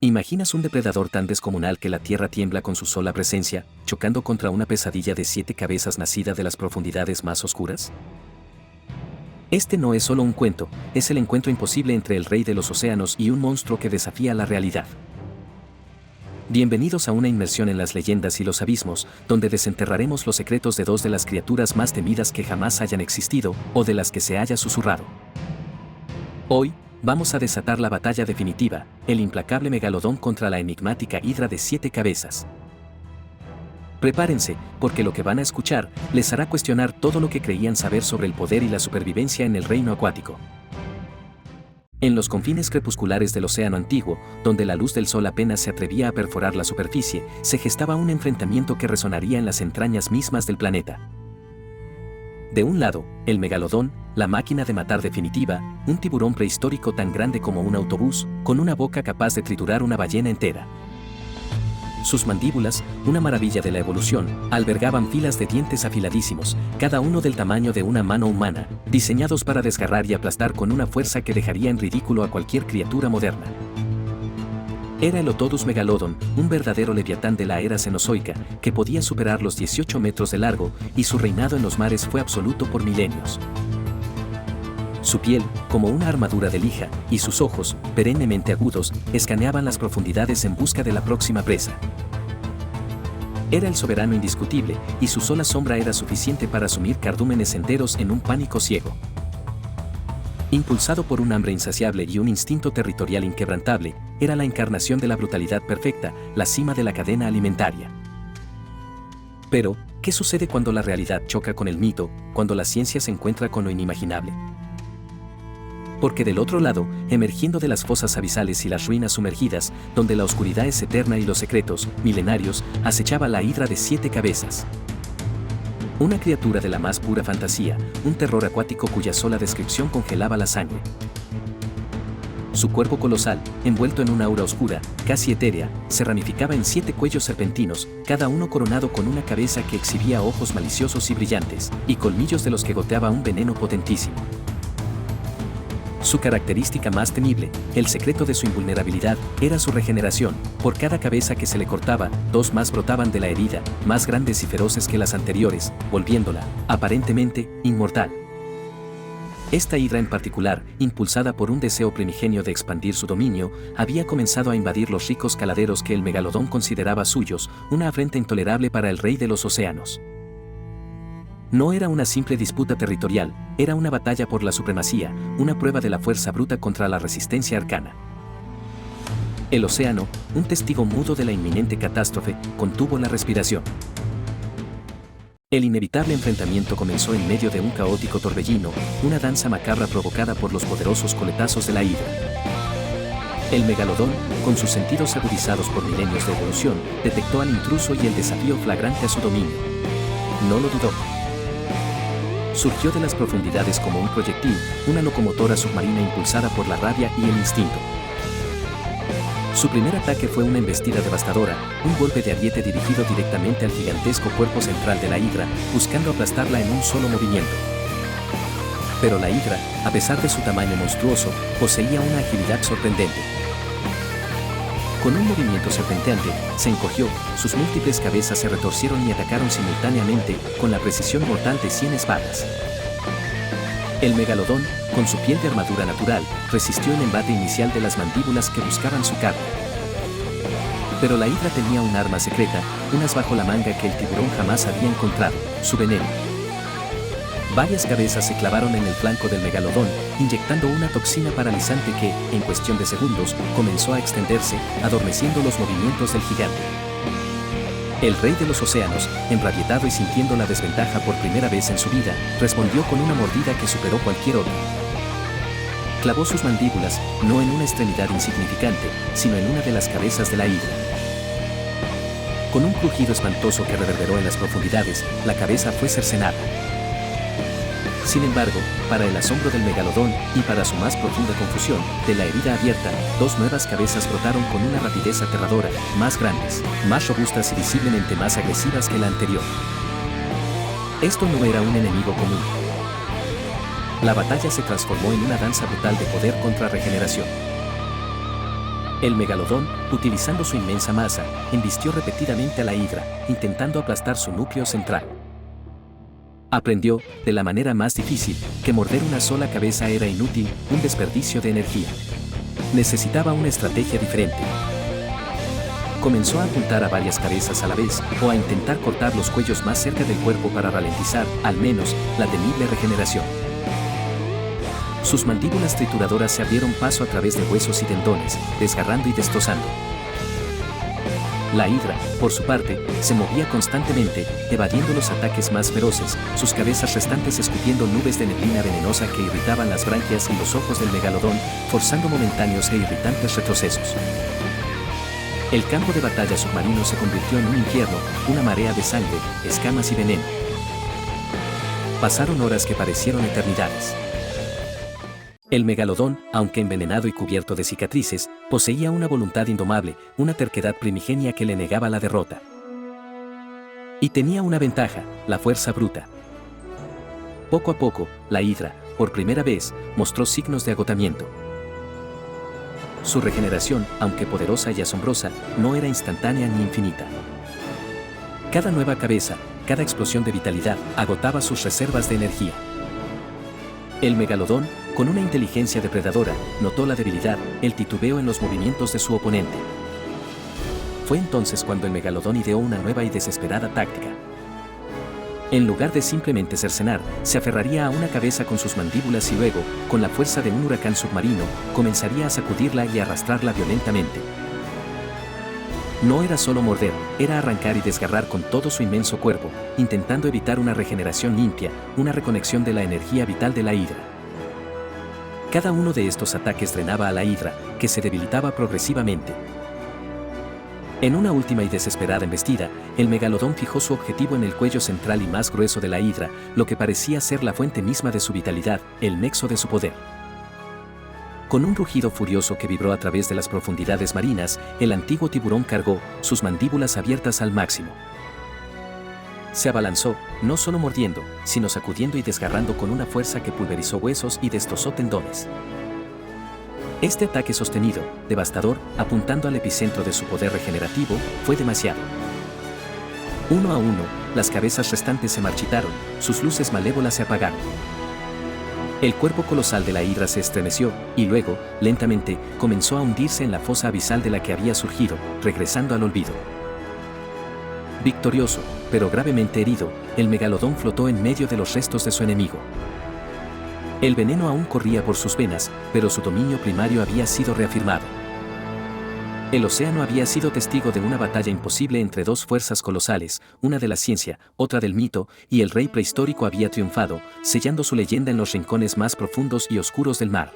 ¿Imaginas un depredador tan descomunal que la Tierra tiembla con su sola presencia, chocando contra una pesadilla de 7 cabezas nacida de las profundidades más oscuras? Este no es solo un cuento, es el encuentro imposible entre el rey de los océanos y un monstruo que desafía la realidad. Bienvenidos a una inmersión en las leyendas y los abismos, donde desenterraremos los secretos de dos de las criaturas más temidas que jamás hayan existido, o de las que se haya susurrado. Hoy, vamos a desatar la batalla definitiva, el implacable megalodón contra la enigmática hidra de 7 cabezas. Prepárense, porque lo que van a escuchar les hará cuestionar todo lo que creían saber sobre el poder y la supervivencia en el reino acuático. En los confines crepusculares del océano antiguo, donde la luz del sol apenas se atrevía a perforar la superficie, se gestaba un enfrentamiento que resonaría en las entrañas mismas del planeta. De un lado, el megalodón, la máquina de matar definitiva, un tiburón prehistórico tan grande como un autobús, con una boca capaz de triturar una ballena entera. Sus mandíbulas, una maravilla de la evolución, albergaban filas de dientes afiladísimos, cada uno del tamaño de una mano humana, diseñados para desgarrar y aplastar con una fuerza que dejaría en ridículo a cualquier criatura moderna. Era el Otodus megalodon, un verdadero leviatán de la era cenozoica, que podía superar los 18 metros de largo, y su reinado en los mares fue absoluto por milenios. Su piel, como una armadura de lija, y sus ojos, perennemente agudos, escaneaban las profundidades en busca de la próxima presa. Era el soberano indiscutible, y su sola sombra era suficiente para sumir cardúmenes enteros en un pánico ciego. Impulsado por un hambre insaciable y un instinto territorial inquebrantable, era la encarnación de la brutalidad perfecta, la cima de la cadena alimentaria. Pero, ¿qué sucede cuando la realidad choca con el mito, cuando la ciencia se encuentra con lo inimaginable? Porque del otro lado, emergiendo de las fosas abisales y las ruinas sumergidas, donde la oscuridad es eterna y los secretos, milenarios, acechaba la hidra de 7 cabezas. Una criatura de la más pura fantasía, un terror acuático cuya sola descripción congelaba la sangre. Su cuerpo colosal, envuelto en una aura oscura, casi etérea, se ramificaba en 7 cuellos serpentinos, cada uno coronado con una cabeza que exhibía ojos maliciosos y brillantes, y colmillos de los que goteaba un veneno potentísimo. Su característica más temible, el secreto de su invulnerabilidad, era su regeneración. Por cada cabeza que se le cortaba, 2 más brotaban de la herida, más grandes y feroces que las anteriores, volviéndola, aparentemente, inmortal. Esta hidra en particular, impulsada por un deseo primigenio de expandir su dominio, había comenzado a invadir los ricos caladeros que el megalodón consideraba suyos, una afrenta intolerable para el rey de los océanos. No era una simple disputa territorial, era una batalla por la supremacía, una prueba de la fuerza bruta contra la resistencia arcana. El océano, un testigo mudo de la inminente catástrofe, contuvo la respiración. El inevitable enfrentamiento comenzó en medio de un caótico torbellino, una danza macabra provocada por los poderosos coletazos de la hidra. El megalodón, con sus sentidos agudizados por milenios de evolución, detectó al intruso y el desafío flagrante a su dominio. No lo dudó. Surgió de las profundidades como un proyectil, una locomotora submarina impulsada por la rabia y el instinto. Su primer ataque fue una embestida devastadora, un golpe de ariete dirigido directamente al gigantesco cuerpo central de la hidra, buscando aplastarla en un solo movimiento. Pero la hidra, a pesar de su tamaño monstruoso, poseía una agilidad sorprendente. Con un movimiento serpenteante, se encogió, sus múltiples cabezas se retorcieron y atacaron simultáneamente, con la precisión mortal de 100 espadas. El megalodón, con su piel de armadura natural, resistió el embate inicial de las mandíbulas que buscaban su carne. Pero la hidra tenía un arma secreta, un as bajo la manga que el tiburón jamás había encontrado, su veneno. Varias cabezas se clavaron en el flanco del megalodón, inyectando una toxina paralizante que, en cuestión de segundos, comenzó a extenderse, adormeciendo los movimientos del gigante. El rey de los océanos, enrabietado y sintiendo la desventaja por primera vez en su vida, respondió con una mordida que superó cualquier otra. Clavó sus mandíbulas, no en una extremidad insignificante, sino en una de las cabezas de la hidra. Con un crujido espantoso que reverberó en las profundidades, la cabeza fue cercenada. Sin embargo, para el asombro del megalodón, y para su más profunda confusión, de la herida abierta, 2 nuevas cabezas brotaron con una rapidez aterradora, más grandes, más robustas y visiblemente más agresivas que la anterior. Esto no era un enemigo común. La batalla se transformó en una danza brutal de poder contra regeneración. El megalodón, utilizando su inmensa masa, embistió repetidamente a la hidra, intentando aplastar su núcleo central. Aprendió, de la manera más difícil, que morder una sola cabeza era inútil, un desperdicio de energía. Necesitaba una estrategia diferente. Comenzó a apuntar a varias cabezas a la vez, o a intentar cortar los cuellos más cerca del cuerpo para ralentizar, al menos, la temible regeneración. Sus mandíbulas trituradoras se abrieron paso a través de huesos y tendones, desgarrando y destrozando. La hidra, por su parte, se movía constantemente, evadiendo los ataques más feroces, sus cabezas restantes escupiendo nubes de neblina venenosa que irritaban las branquias y los ojos del megalodón, forzando momentáneos e irritantes retrocesos. El campo de batalla submarino se convirtió en un infierno, una marea de sangre, escamas y veneno. Pasaron horas que parecieron eternidades. El megalodón, aunque envenenado y cubierto de cicatrices, poseía una voluntad indomable, una terquedad primigenia que le negaba la derrota. Y tenía una ventaja, la fuerza bruta. Poco a poco, la hidra, por primera vez, mostró signos de agotamiento. Su regeneración, aunque poderosa y asombrosa, no era instantánea ni infinita. Cada nueva cabeza, cada explosión de vitalidad, agotaba sus reservas de energía. El megalodón, con una inteligencia depredadora, notó la debilidad, el titubeo en los movimientos de su oponente. Fue entonces cuando el megalodón ideó una nueva y desesperada táctica. En lugar de simplemente cercenar, se aferraría a una cabeza con sus mandíbulas y luego, con la fuerza de un huracán submarino, comenzaría a sacudirla y arrastrarla violentamente. No era solo morder, era arrancar y desgarrar con todo su inmenso cuerpo, intentando evitar una regeneración limpia, una reconexión de la energía vital de la hidra. Cada uno de estos ataques drenaba a la hidra, que se debilitaba progresivamente. En una última y desesperada embestida, el megalodón fijó su objetivo en el cuello central y más grueso de la hidra, lo que parecía ser la fuente misma de su vitalidad, el nexo de su poder. Con un rugido furioso que vibró a través de las profundidades marinas, el antiguo tiburón cargó, sus mandíbulas abiertas al máximo. Se abalanzó, no solo mordiendo, sino sacudiendo y desgarrando con una fuerza que pulverizó huesos y destrozó tendones. Este ataque sostenido, devastador, apuntando al epicentro de su poder regenerativo, fue demasiado. Uno a uno, las cabezas restantes se marchitaron, sus luces malévolas se apagaron. El cuerpo colosal de la hidra se estremeció, y luego, lentamente, comenzó a hundirse en la fosa abisal de la que había surgido, regresando al olvido. Victorioso, pero gravemente herido, el megalodón flotó en medio de los restos de su enemigo. El veneno aún corría por sus venas, pero su dominio primario había sido reafirmado. El océano había sido testigo de una batalla imposible entre dos fuerzas colosales, una de la ciencia, otra del mito, y el rey prehistórico había triunfado, sellando su leyenda en los rincones más profundos y oscuros del mar.